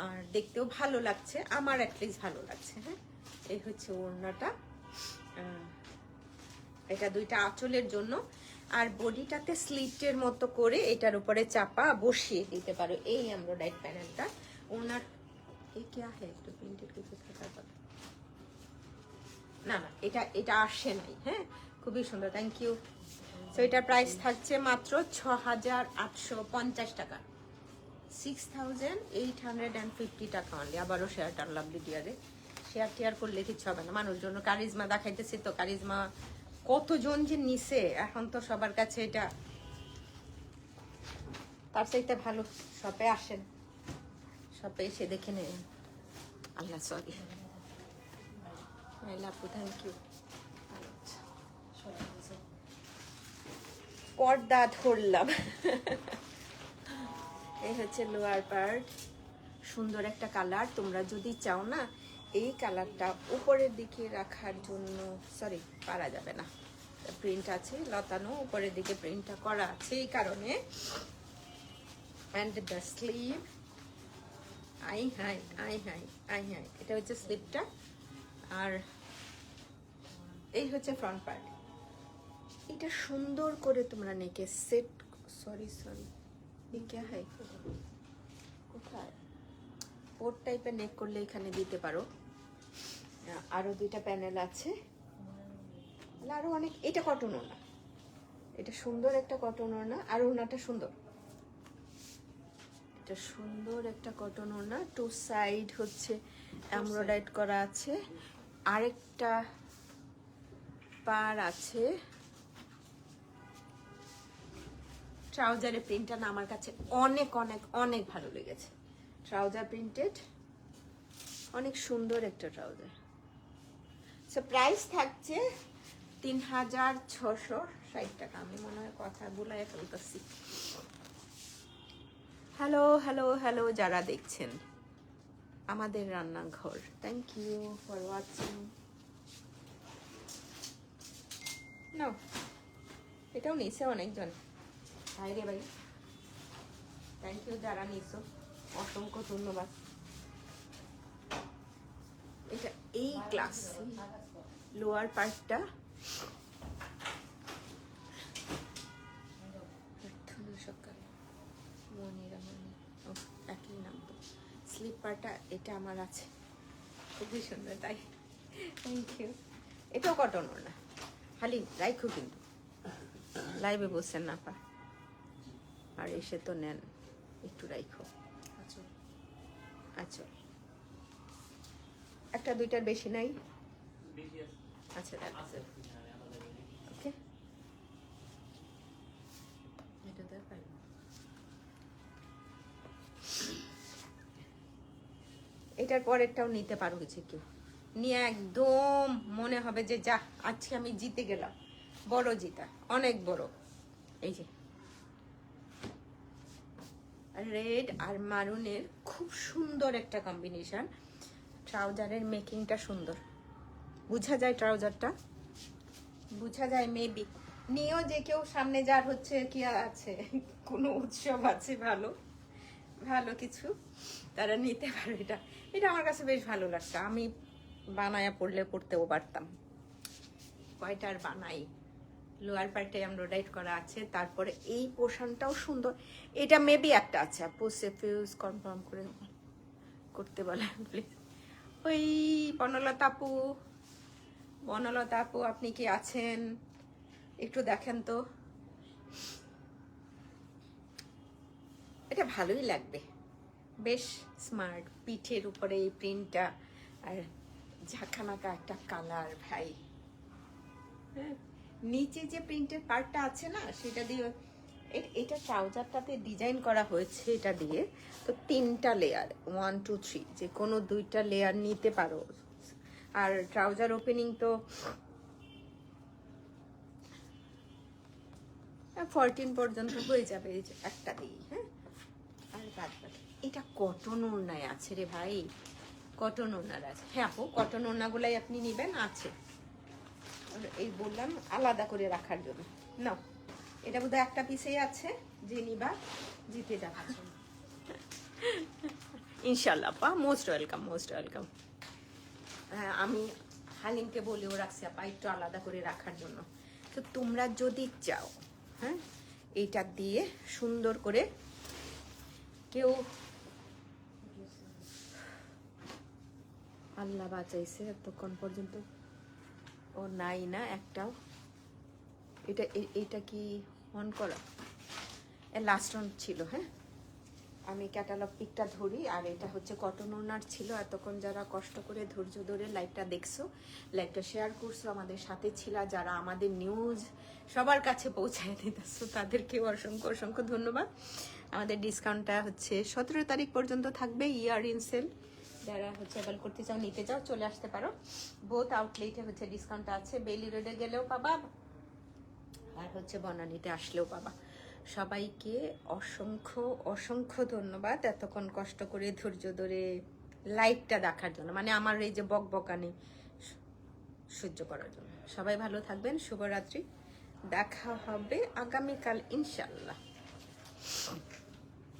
আর দেখতেও ভালো লাগছে, আমার অ্যাটলিস্ট ভালো লাগছে। হ্যাঁ, এই হচ্ছে ওড়নাটা। এটা 2টা আঁচলের জন্য। আর বডিটাতে স্লিটের মতো করে এটার উপরে চাপা বসিয়ে দিতে পারো এই এমব্রয়ডারি প্যানেলটা। ওনার এই কি আছে একটু প্রিন্টেড কিছু থাকার কথা না, না এটা এটা আসে নাই। হ্যাঁ, খুবই সুন্দর, থ্যাংক ইউ। সো এটার প্রাইস থাকছে মাত্র 6850 টাকা, 6850 টাকা অনলি। আবারও শেয়ার টানলাম ভিডিওতে, শেয়ার টেয়ার করলে কিছু হবে না। মানুষজন কারিজমা দেখাইতেছি তো, কারিজমা কতজন যে নিছে, এখন তো সবার কাছে এটা তার চাইতে ভালো। শপে আসেন, শপে এসে দেখে নেন। আল্লাহ সরি, আপু থ্যাংক ইউ। পর্দা ধরলাম। এই হচ্ছে লোয়ার পার্ট, সুন্দর একটা কালার। তোমরা যদি চাও না এই কালারটা উপরের দিকে রাখার জন্য, সরি পারা যাবে না, প্রিন্ট আছে লতানো, উপরের দিকে প্রিন্টটা করা আছে এই কারণে। অ্যান্ড দ্য স্লিভ, আই হাই আই হাই আই হাই, এটা হচ্ছে স্লিপটা, আর এই হচ্ছে ফ্রন্ট পার্ট। এটা সুন্দর করে তোমরা নেকে সেট, সরি সরি क्या है কোথায় পোর্ট টাইপের নেক করলে এখানে দিতে পারো। আরো দুইটা প্যানেল আছে, আরো অনেক। এটা কটন ওড়না, এটা সুন্দর একটা কটন ওড়না, আর ওড়নাটা সুন্দর, এটা সুন্দর একটা কটন ওড়না। টু সাইড হচ্ছে এমব্রয়ডারি করা আছে, আরেকটা পার আছে। ট্রাউজারের প্রিন্টটা না আমার কাছে অনেক অনেক অনেক ভালো লেগেছে। ট্রাউজার প্রিন্টেড, অনেক সুন্দর একটা ট্রাউজার। সো প্রাইস থাকছে 3660 টাকা। আমি মনে হয় কথা বুলাই ফেলতেছি। হ্যালো হ্যালো হ্যালো যারা দেখছেন আমাদের রান্নাঘর, থ্যাংক ইউ ফর ওয়াচিং। না এটাও নিছে অনেকজন, ভাই রে ভাই, থ্যাংক ইউ যারা নিছো, অসংখ্য ধন্যবাদ। এটা এই ক্লাস লোয়ার পার্টটা সকাল মনিরা মনি, ও একই নাম তো। স্লিপ পার্টটা এটা আমার আছে, খুবই সুন্দর, তাই থ্যাংক ইউ। এটাও কটন না, খালি রাইখো কিন্তু লাইভে বসছেন না পা, আর এসে তো নেন, একটু রাইখো। আচ্ছা একটা দুইটার বেশি নাই, আচ্ছা ওকে। এটা দেখাই এটার পরেরটাও নিতে পারো কিছু কেউ, নিয়ে একদম মনে হবে যে যা আজকে আমি জিতে গেলাম, বড় জিতা, অনেক বড়। এই যে রেড আর মারুনের খুব সুন্দর একটা কম্বিনেশন। ট্রাউজারের মেকিংটা সুন্দর, বোঝা যায় ট্রাউজারটা, বোঝা যায় মেবি। নিয়েও যে কেউ সামনে যার হচ্ছে কি আছে, কোনো উৎসব আছে ভালো ভালো কিছু, তারা নিতে পারে। এটা এটা আমার কাছে বেশ ভালো লাগছে, আমি বানায়া পড়তেও পারতাম। কয়টা আর বানাই। লোয়ার পার্টে এমব্রয়ডারি করা আছে, তারপরে এই পোর্শনটাও সুন্দর। এটা মেবি একটা আছে, আপু সেফিউজ কনফার্ম করে করতে বলে প্লিজ। ওই বনলতা আপু, বনলতা আপু আপনি কি আছেন একটু দেখেন তো। এটা ভালোই লাগবে, বেশ স্মার্ট। পিঠের উপরে এই প্রিন্টটা, আর ঝাঁকানাকা একটা কালার ভাই। হ্যাঁ, নিচে যে প্রিন্টের পার্টটা আছে না, সেটা দিয়ে এটা ট্রাউজারটাতে ডিজাইন করা হয়েছে এটা দিয়ে। তো 3টা লেয়ার, 1 2 3, যে কোনো 2টা লেয়ার নিতে পারো। আর ট্রাউজার ওপেনিং তো 14 পর্যন্ত হয়ে যাবে, এই যে একটা দিয়ে। হ্যাঁ, আর বাদ বাকি এটা কটন ওড়নায় আছে রে ভাই, কটন ওড়নার আছে। হ্যাঁ আপু, কটন ওড়নাগুলাই আপনি নেবেন, আছে। এই বললাম আলাদা করে রাখার জন্য। নাও, এটা বোধহয় একটা পিসেই আছে, যে নিবা জিতে যাবে ইনশাল্লাহ। আপা মোস্ট ওয়েলকাম, মোস্ট ওয়েলকাম। হ্যাঁ, আমি হালিমকে বলেও রাখছি আপা একটু আলাদা করে রাখার জন্য। তো তোমরা যদি চাও, হ্যাঁ, এইটা দিয়ে সুন্দর করে কেউ, আল্লাহ বাঁচাইছে এতক্ষণ পর্যন্ত ও নাই না একটাও। এটা কি অন করা? লাস্ট অন ছিল। হ্যাঁ, আমি ক্যাটালগ পিকটা ধরি। আর এটা হচ্ছে কটন ওনার ছিল। এতক্ষণ যারা কষ্ট করে ধৈর্য ধরে লাইভটা দেখছো, লাইভটা শেয়ার করছো, আমাদের সাথে ছিল, যারা আমাদের নিউজ সবার কাছে পৌঁছায় দিতেছো, তাদেরকেও অসংখ্য অসংখ্য ধন্যবাদ। আমাদের ডিসকাউন্টটা হচ্ছে 17 তারিখ পর্যন্ত থাকবে, ইয়ার ইন সেল। যারা হচ্ছে এবার করতে চাও, নিতে চাও, চলে আসতে পারো। বোথ আউটলেটে হচ্ছে ডিসকাউন্টটা আছে, বেলি রোডে গেলেও পাবা, আর হচ্ছে বনানীতে আসলেও পাবা। সবাইকে অসংখ্য অসংখ্য ধন্যবাদ এতক্ষণ কষ্ট করে ধৈর্য ধরে লাইভটা দেখার জন্য, মানে আমার এই যে বকবকানি সহ্য করার জন্য। সবাই ভালো থাকবেন, শুভরাত্রি, দেখা হবে আগামীকাল ইনশাল্লাহ।